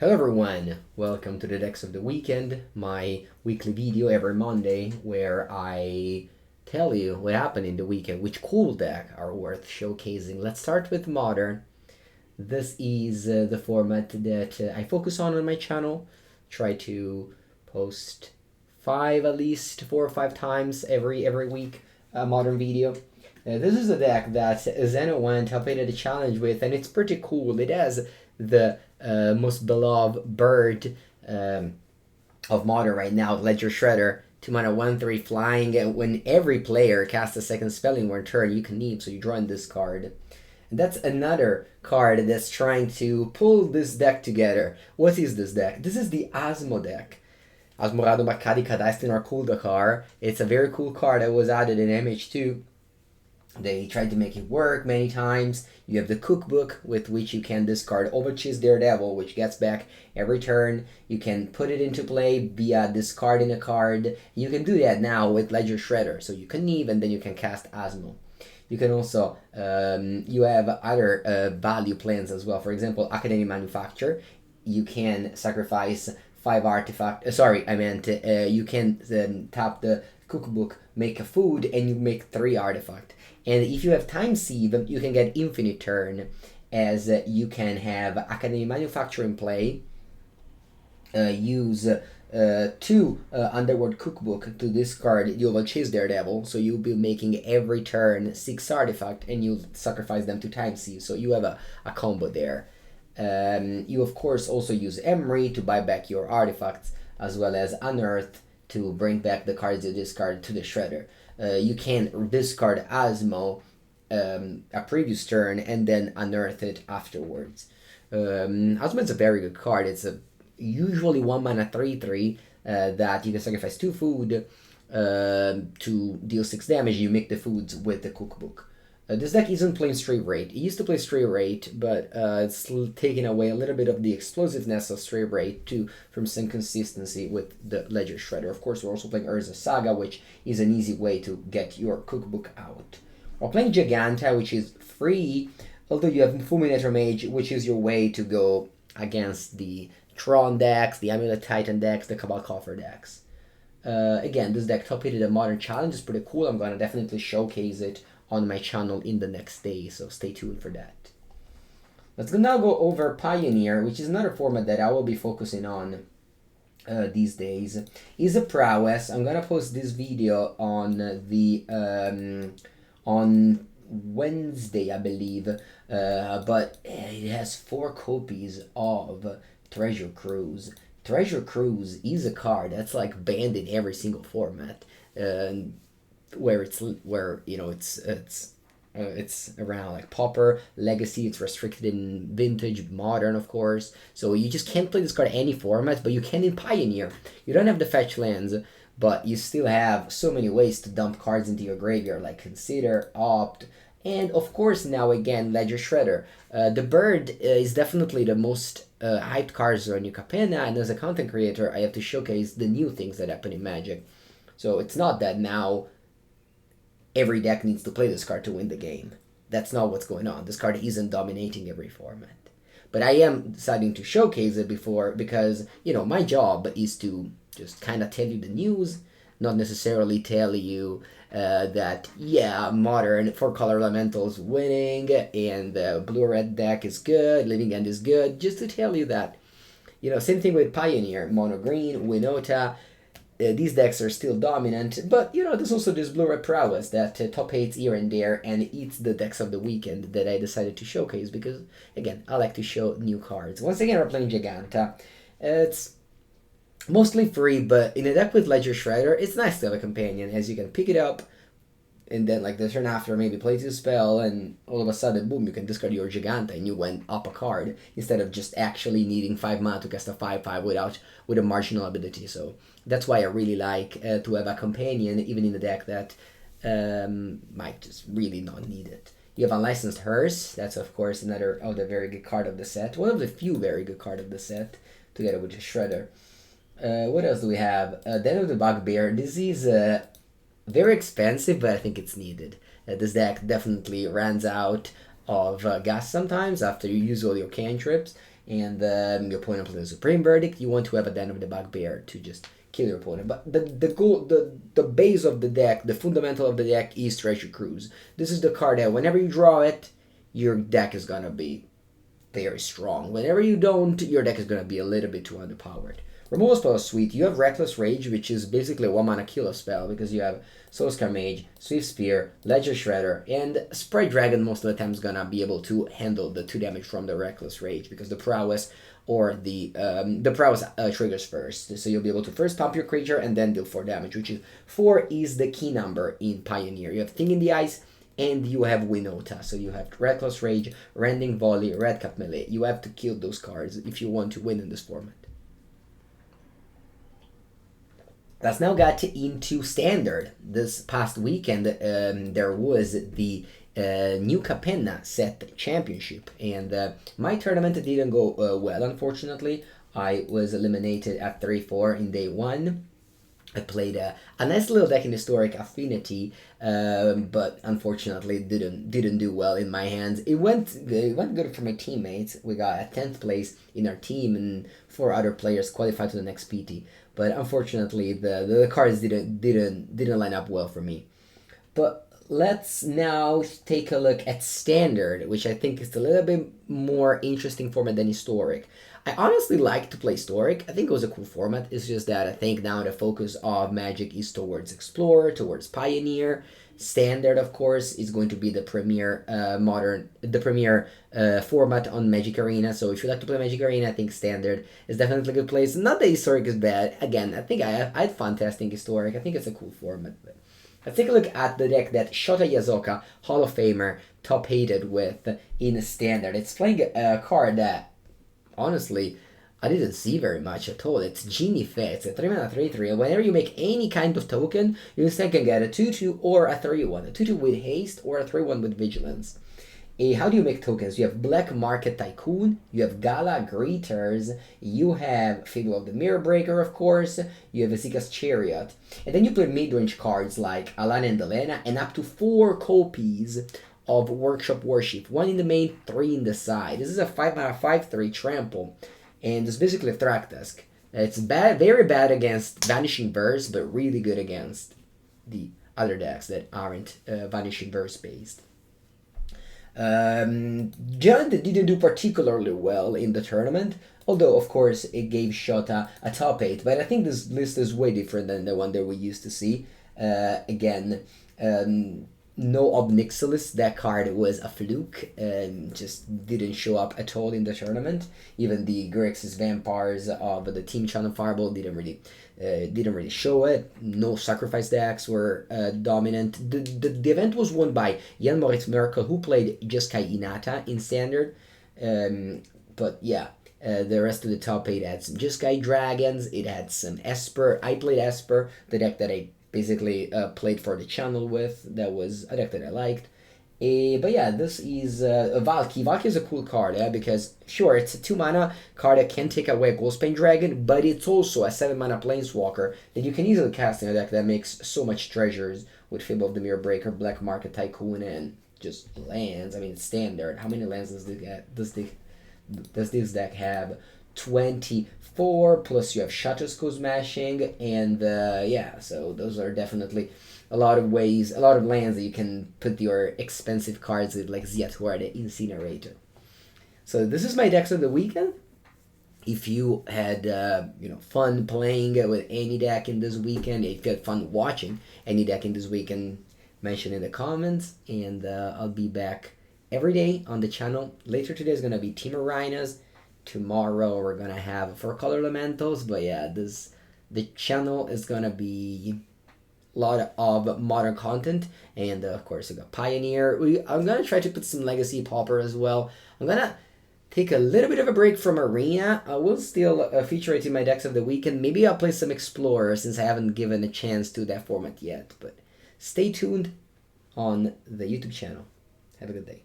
Hello everyone, welcome to the Decks of the Weekend, my weekly video every Monday where I tell you what happened in the weekend, which cool deck are worth showcasing. Let's start with Modern. This is the format that I focus on my channel. Try to post at least 4 or 5 times every week a Modern video. This is a deck that Zeno went updated the challenge with, and it's pretty cool. It has the most beloved bird of Modern right now, Ledger Shredder. 2-mana 1/3 flying, and when every player casts a second spell in one turn, you can leave, so you draw in this card. And that's another card that's trying to pull this deck together. What is this deck? This is the Asmo deck. Asmorado Makadi Kadaistinar Kuldakar. It's a very cool card that was added in MH2. They tried to make it work many times. You have the cookbook with which you can discard Overcheese Daredevil, which gets back every turn. You can put it into play via discarding a card. You can do that now with Ledger Shredder. So you can leave and then you can cast Asmo. You can also, you have other value plans as well. For example, Academy Manufacture. You can sacrifice 5 artifacts. You can tap the cookbook, make a food, and you make 3 artifacts. And if you have Time Sieve, you can get Infinite Turn, as you can have Academy Manufacture in play, use 2 Underworld Cookbook to discard the Overcheese Daredevil, so you'll be making every turn 6 artifacts, and you'll sacrifice them to Time Sieve, so you have a combo there. You of course also use Emery to buy back your artifacts, as well as Unearth to bring back the cards you discard to the Shredder. You can discard Asmo a previous turn and then unearth it afterwards. Asmo is a very good card. It's a usually 1-mana 3/3 that you can sacrifice 2 food to deal 6 damage. You make the foods with the cookbook. This deck isn't playing straight rate. It used to play straight rate, but it's taking away a little bit of the explosiveness of straight rate from some consistency with the Ledger Shredder. Of course, we're also playing Urza Saga, which is an easy way to get your cookbook out. We're playing Giganta, which is free, although you have Fulminator Mage, which is your way to go against the Tron decks, the Amulet Titan decks, the Cabal Coffer decks. Again, this deck top-hitted a Modern Challenge. It's pretty cool. I'm going to definitely showcase it on my channel in the next day, so stay tuned for that. Let's now go over Pioneer, which is another format that I will be focusing on these days. Is a prowess. I'm gonna post this video on the on Wednesday, I believe, but it has 4 copies of Treasure Cruise. Treasure Cruise is a card that's like banned in every single format. It's around like Pauper, Legacy. It's restricted in Vintage, Modern, of course. So you just can't play this card any format, but you can in Pioneer. You don't have the fetch lands, but you still have so many ways to dump cards into your graveyard, like Consider, Opt, and of course now again Ledger Shredder. The bird is definitely the most hyped cards on New Capenna, and as a content creator, I have to showcase the new things that happen in Magic. So it's not that now every deck needs to play this card to win the game. That's not what's going on. This card isn't dominating every format. But I am deciding to showcase it because, my job is to just kind of tell you the news, not necessarily tell you that, Modern 4-color Elemental's winning, and the blue-red deck is good, Living End is good, just to tell you that, same thing with Pioneer, Mono Green, Winota. These decks are still dominant, but there's also this blue-red prowess that top 8s here and there, and it's the decks of the weekend that I decided to showcase because, again, I like to show new cards. Once again, we're playing Giganta. It's mostly free, but in a deck with Ledger Shredder, it's nice to have a companion, as you can pick it up, and then like the turn after maybe play to spell, and all of a sudden, boom, you can discard your Giganta and you went up a card, instead of just actually needing 5 mana to cast a 5/5 with a marginal ability. So that's why I really like to have a companion, even in a deck that might just really not need it. You have Unlicensed Hearse. That's of course another very good card of the set. One of the few very good card of the set, together with the Shredder. What else do we have? Den of the Bugbear. This is very expensive, but I think it's needed. This deck definitely runs out of gas sometimes after you use all your cantrips, and your opponent plays a Supreme Verdict, you want to have a Den of the Bugbear to just kill your opponent. But the goal, the base of the deck, the fundamental of the deck is Treasure Cruise. This is the card that whenever you draw it, your deck is gonna be very strong. Whenever you don't, your deck is gonna be a little bit too underpowered. Removal spell is sweet. You have Reckless Rage, which is basically a 1-mana killer spell because you have Soulscar Mage, Swift Spear, Ledger Shredder, and Sprite Dragon most of the time is gonna be able to handle the 2 damage from the Reckless Rage because the prowess or the prowess triggers first. So you'll be able to first pump your creature and then deal 4 damage, which is 4 is the key number in Pioneer. You have Thing in the Ice, and you have Winota. So you have Reckless Rage, Rending Volley, Red Cap Melee. You have to kill those cards if you want to win in this format. Let's now get into Standard. This past weekend, there was the New Capenna set championship, and my tournament didn't go well, unfortunately. I was eliminated at 3-4 in day 1. I played a nice little deck in Historic Affinity, but unfortunately didn't do well in my hands. It went good for my teammates. We got a 10th place in our team, and 4 other players qualified to the next PT. But unfortunately, the cards didn't line up well for me. But let's now take a look at Standard, which I think is a little bit more interesting format than Historic. I honestly like to play Historic. I think it was a cool format. It's just that I think now the focus of Magic is towards Explorer, towards Pioneer. Standard, of course, is going to be the premier format on Magic Arena. So if you like to play Magic Arena, I think Standard is definitely a good place. Not that Historic is bad. Again, I think I had fun testing Historic. I think it's a cool format. But let's take a look at the deck that Shota Yazoka, Hall of Famer, top-hated with in Standard. It's playing a card that, honestly, I didn't see very much at all. It's Genie Fate. It's a 3-mana 3/3. And whenever you make any kind of token, you instead can get a 2/2 or a 3/1. A 2/2 with haste or a 3/1 with vigilance. How do you make tokens? You have Black Market Tycoon, you have Gala Greeters, you have Fable of the Mirror Breaker, of course, you have Azika's Chariot. And then you play mid-range cards like Alana and Elena, and up to 4 copies of Workshop Worship. 1 in the main, 3 in the side. This is a 5-mana 5/3 trample. And it's basically a Thragtusk. It's bad, very bad against Vanishing Verse, but really good against the other decks that aren't Vanishing Verse based. Jund didn't do particularly well in the tournament, although of course it gave Shota a top 8. But I think this list is way different than the one that we used to see. No Obnixilis, that card was a fluke and just didn't show up at all in the tournament. Even the Grixis Vampires of the Team Channel Fireball didn't really show it. No sacrifice decks were dominant. The event was won by Jan Moritz Merkel, who played Jeskai Inata in Standard. But yeah, the rest of the top 8 had some Jeskai Dragons, it had some Esper. I played Esper, the deck that I basically played for the channel with. That was a deck that I liked. But yeah, this is Valky. Valky is a cool card, because sure, it's a 2-mana card that can take away a Goldspain Dragon, but it's also a 7-mana Planeswalker that you can easily cast in a deck that makes so much treasures with Fable of the Mirror Breaker, Black Market Tycoon, and just lands. I mean, it's Standard. How many lands does this deck have? 24, plus you have Shatterskull Smashing, and yeah, so those are definitely a lot of lands that you can put your expensive cards with, like Ziator, the Incinerator. So this is my decks of the weekend. If you had fun playing with any deck in this weekend, if you had fun watching any deck in this weekend, mention in the comments, and I'll be back every day on the channel. Later today is going to be Team Rhinos. Tomorrow we're going to have 4-color Elementals, but yeah, the channel is going to be a lot of modern content, and of course we got Pioneer. I'm going to try to put some Legacy Pauper as well. I'm going to take a little bit of a break from Arena. I will still feature it in my decks of the weekend. Maybe I'll play some Explorer since I haven't given a chance to that format yet, but stay tuned on the YouTube channel. Have a good day.